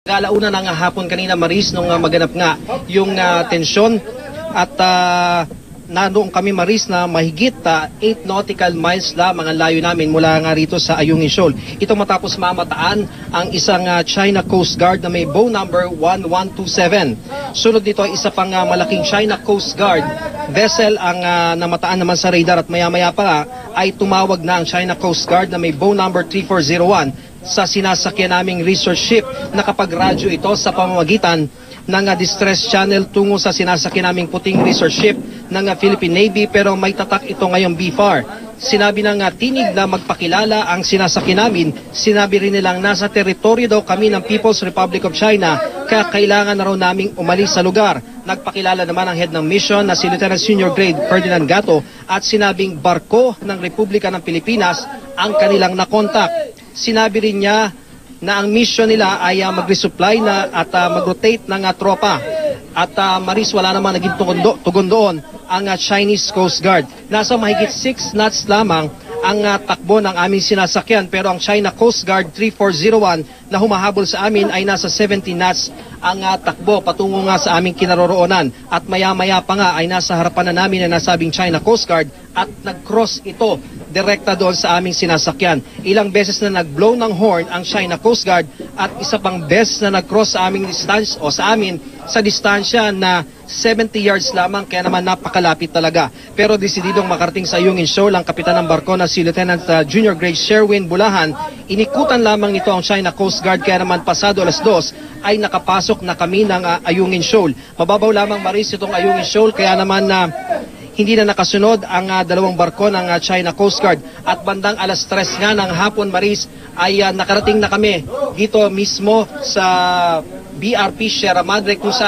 Alauna na nga hapon kanina, Maris, nung maganap nga yung tensyon at nandoon kami, Maris, na mahigit 8 nautical miles lamang ang layo namin mula nga rito sa Ayungin Shoal. Ito matapos mamataan ang isang China Coast Guard na may bow number 1127. Sunod dito ay isa pang malaking China Coast Guard vessel ang namataan naman sa radar at maya-maya pa ay tumawag na ang China Coast Guard na may bow number 3401 sa sinasakyan naming research ship. Nakapag-radyo ito sa pamamagitan ng distress channel tungo sa sinasakyan naming puting research ship ng Philippine Navy, pero may tatak ito ngayong BFAR. Sinabi ng tinig na magpakilala ang sinasakyan namin. Sinabi rin nilang nasa teritoryo daw kami ng People's Republic of China, kaya kailangan na raw naming umalis sa lugar. Nagpakilala naman ang head ng mission na si Lieutenant Senior Grade Ferdinand Gato at sinabing barko ng Republika ng Pilipinas ang kanilang nakontak. Sinabi rin niya na ang mission nila ay mag-resupply na at mag-rotate ng tropa. At Maris, wala naman naging tugon doon ang Chinese Coast Guard. Nasa mahigit 6 knots lamang ang takbo ng aming sinasakyan, pero ang China Coast Guard 3401 na humahabol sa amin ay nasa 70 knots ang takbo patungo nga sa aming kinaroroonan. At maya-maya pa nga ay nasa harapan na namin na nasabing China Coast Guard at nag-cross ito direkta doon sa aming sinasakyan. Ilang beses na nag-blow ng horn ang China Coast Guard at isa pang beses na nag-cross sa aming distance o sa amin sa distansya na 70 yards lamang, kaya naman napakalapit talaga. Pero desididong makarating sa Ayungin Shoal ang kapitan ng barko na si Lieutenant Junior Grade Sherwin Bulahan. Inikutan lamang nito ang China Coast Guard, kaya naman pasado alas 2 ay nakapasok na kami ng Ayungin Shoal. Mababaw lamang, Maris, itong Ayungin Shoal, kaya naman hindi na nakasunod ang dalawang barko ng China Coast Guard. At bandang alas 3 nga ng hapon, Maris, ay nakarating na kami dito mismo sa BRP Sierra Madre kung saan